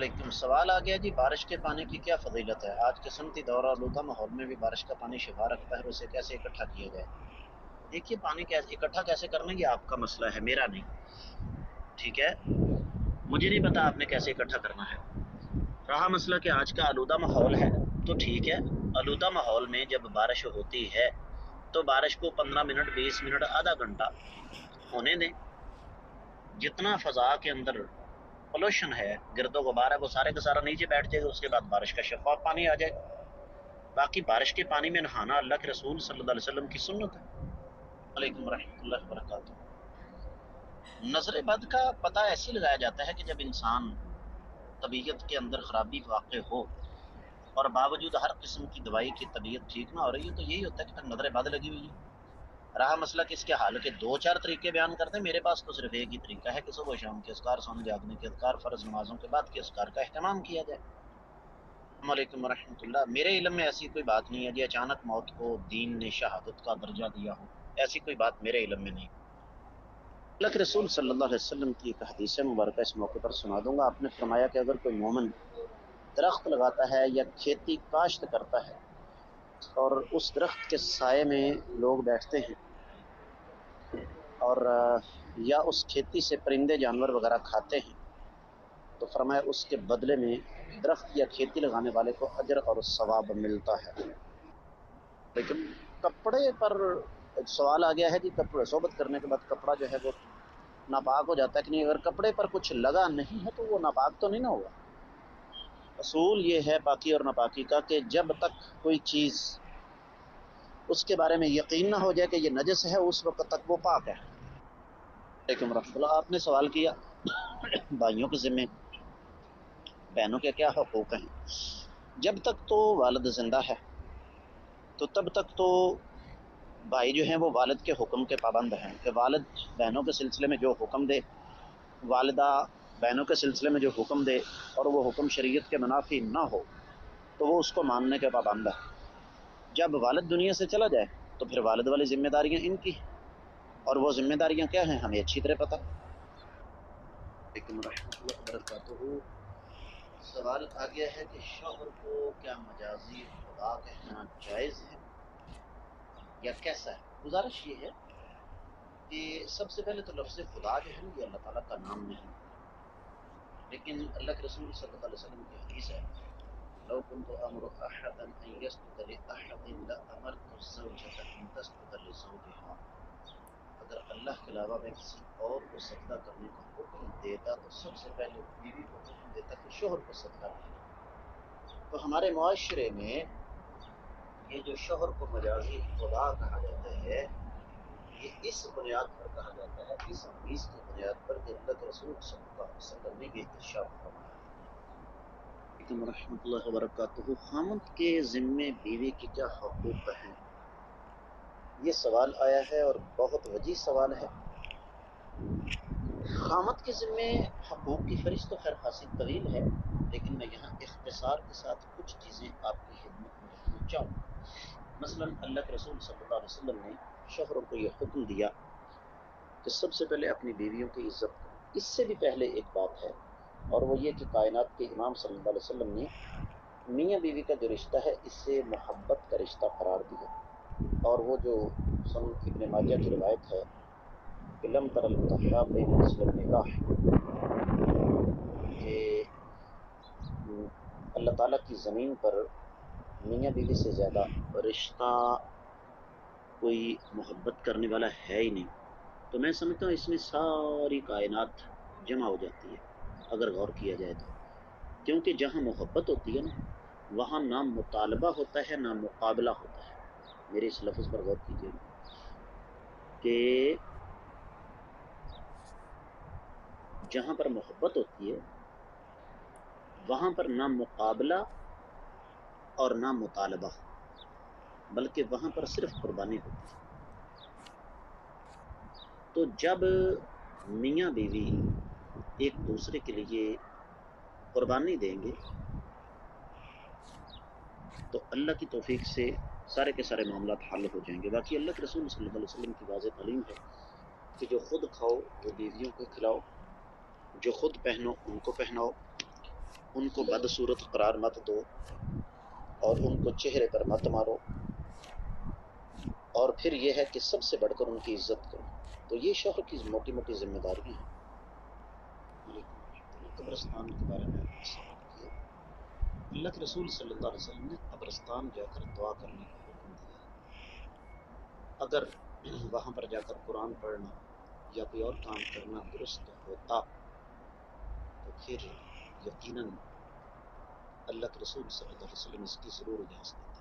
علیکم، سوال آ گیا جی، بارش کے پانی کی کیا فضیلت ہے؟ آج کے سمتی دور اور آلودہ ماحول میں بھی بارش کا پانی شفا رکھتا ہے، اسے کیسے اکٹھا کیا جائے؟ دیکھیے، پانی اکٹھا کیسے کرنا یہ آپ کا مسئلہ ہے، میرا نہیں، ٹھیک ہے؟ مجھے نہیں پتا آپ نے کیسے اکٹھا کرنا ہے۔ رہا مسئلہ کہ آج کا آلودہ ماحول ہے تو ٹھیک ہے، آلودہ ماحول میں جب بارش ہوتی ہے تو بارش کو 15 منٹ 20 منٹ آدھا گھنٹہ ہونے دیں۔ جتنا فضا کے اندر پولوشن ہے، گرد و غبار ہے، وہ سارے کا سارا نیچے بیٹھ جائے گا، اس کے بعد بارش کا شفاف پانی آ جائے گا۔ باقی بارش کے پانی میں نہانا اللہ کے رسول صلی اللہ علیہ وسلم کی سنت ہے۔ علیکم ورحمۃ اللہ وبرکاتہ۔ نظر بد کا پتہ ایسے لگایا جاتا ہے کہ جب انسان طبیعت کے اندر خرابی واقع ہو اور باوجود ہر قسم کی دوائی کی طبیعت ٹھیک نہ ہو رہی ہے تو یہی ہوتا ہے کہ نظر بد لگی ہوئی ہے۔ رہا مسئلہ کہ اس کے حل کے 2-4 طریقے بیان کرتے ہیں، میرے پاس تو صرف ایک ہی طریقہ ہے کہ صبح و شام کے اذکار، سونے جاگنے کے اذکار، فرض نمازوں کے بعد کے اذکار کا اہتمام کیا جائے۔ السلام علیکم ورحمۃ اللہ۔ میرے علم میں ایسی کوئی بات نہیں ہے جی اچانک موت کو دین نے شہادت کا درجہ دیا ہو، ایسی کوئی بات میرے علم میں نہیں۔ اللہ کے رسول صلی اللہ علیہ وسلم کی ایک حدیث مبارکہ اس موقع پر سنا دوں گا۔ آپ نے فرمایا کہ اگر کوئی مومن درخت لگاتا ہے یا کھیتی کاشت کرتا ہے اور اس درخت کے سائے میں لوگ بیٹھتے ہیں اور یا اس کھیتی سے پرندے جانور وغیرہ کھاتے ہیں تو فرمایا اس کے بدلے میں درخت یا کھیتی لگانے والے کو اجر اور ثواب ملتا ہے۔ لیکن کپڑے پر سوال آ گیا ہے جی، کپڑے صحبت کرنے کے بعد کپڑا جو ہے وہ ناپاک ہو جاتا ہے کہ نہیں؟ اگر کپڑے پر کچھ لگا نہیں ہے تو وہ ناپاک تو نہیں نہ ہوگا۔ اصول یہ ہے پاکی اور ناپاکی کا کہ جب تک کوئی چیز اس کے بارے میں یقین نہ ہو جائے کہ یہ نجس ہے، اس وقت تک وہ پاک ہے۔ علیکم رحمۃ اللہ۔ آپ نے سوال کیا بھائیوں کے ذمے بہنوں کے کیا حقوق ہیں۔ جب تک تو والد زندہ ہے تو تب تک تو بھائی جو ہیں وہ والد کے حکم کے پابند ہیں کہ والد بہنوں کے سلسلے میں جو حکم دے، والدہ بہنوں کے سلسلے میں جو حکم دے اور وہ حکم شریعت کے منافی نہ ہو تو وہ اس کو ماننے کے پابند ہے۔ جب والد دنیا سے چلا جائے تو پھر والد والی ذمہ داریاں ان کی ہیں، اور وہ ذمہ داریاں کیا ہیں ہمیں اچھی طرح پتہ۔ علیکم ورحمۃ اللہ وبرکاتہ۔ سوال آ گیا ہے کہ شوہر کو کیا مجازی خدا کہنا جائز ہے یا کیسا ہے؟ گزارش یہ ہے کہ سب سے پہلے تو لفظ خدا جو ہے نا یہ اللہ تعالیٰ کا نام نہیں، لیکن اللہ کے رسول صلی اللہ علیہ وسلم کی حدیث ہے، لو كنت امر احدا ان يسجد لاحد لامرت الزوجة ان تسجد لزوجها۔ اگر اللہ کے علاوہ میں کسی اور کو سجدہ کرنے کا حکم دیتا تو سب سے پہلے بیوی کو حکم دیتا کہ شوہر کو سجدہ کرے۔ تو ہمارے معاشرے میں یہ جو شوہر کو مجازی خدا کہا جاتا ہے یہ اس بنیاد پر کہا جاتا ہے، اس حدیث کی بنیاد پر کہ اللہ کے رسول صلی اللہ علیہ وسلم نے یہ ارشاد فرمایا۔ علیکم ورحمۃ اللہ وبرکاتہ۔ خامد کے ذمے بیوی کی کیا حقوق ہیں؟ یہ سوال آیا ہے اور بہت وجیز سوال ہے۔ خامد کے ذمے حقوق کی فہرست تو خیر خاصی طویل ہے، لیکن میں یہاں اختصار کے ساتھ کچھ چیزیں آپ کی خدمت میں رکھنا چاہوں گا۔ مثلا اللہ کے رسول صلی اللہ علیہ وسلم نے شوہروں کو یہ حکم دیا کہ سب سے پہلے اپنی بیویوں کی عزت کریں۔ اس سے بھی پہلے ایک بات ہے اور وہ یہ کہ کائنات کے امام صلی اللہ علیہ وسلم نے میاں بیوی کا جو رشتہ ہے اس سے محبت کا رشتہ قرار دیا، اور وہ جو سن ابن ماجہ کی روایت ہے کہ لم تر المتحابین مثل النکاح، کہ اللہ تعالیٰ کی زمین پر میاں بیوی سے زیادہ رشتہ کوئی محبت کرنے والا ہے ہی نہیں۔ تو میں سمجھتا ہوں اس میں ساری کائنات جمع ہو جاتی ہے اگر غور کیا جائے تو، کیونکہ جہاں محبت ہوتی ہے نا وہاں نہ مطالبہ ہوتا ہے نہ مقابلہ ہوتا ہے۔ میرے اس لفظ پر غور کیجیے کہ جہاں پر محبت ہوتی ہے وہاں پر نہ مقابلہ اور نہ مطالبہ، بلکہ وہاں پر صرف قربانی ہوتی ہے۔ تو جب میاں بیوی ایک دوسرے کے لیے قربانی دیں گے تو اللہ کی توفیق سے سارے کے سارے معاملات حل ہو جائیں گے۔ باقی اللہ کے رسول صلی اللہ علیہ وسلم کی واضح تعلیم ہے کہ جو خود کھاؤ وہ بیویوں کو کھلاؤ، جو خود پہنو ان کو پہناؤ، ان کو بدصورت قرار مت دو اور ان کو چہرے پر مت مارو، اور پھر یہ ہے کہ سب سے بڑھ کر ان کی عزت کرو۔ تو یہ شوہر کی موٹی موٹی ذمہ داریاں ہیں۔ قبرستان کے بارے میں سوال کیا۔ اللہ کے رسول صلی اللہ علیہ وسلم نے قبرستان جا کر دعا کرنے کا حکم دیا ہے۔ اگر وہاں پر جا کر قرآن پڑھنا یا کوئی اور کام کرنا درست ہوتا تو پھر یقیناً اللہ کے رسول صلی اللہ علیہ وسلم اس کی ضرور اجازت دیتے۔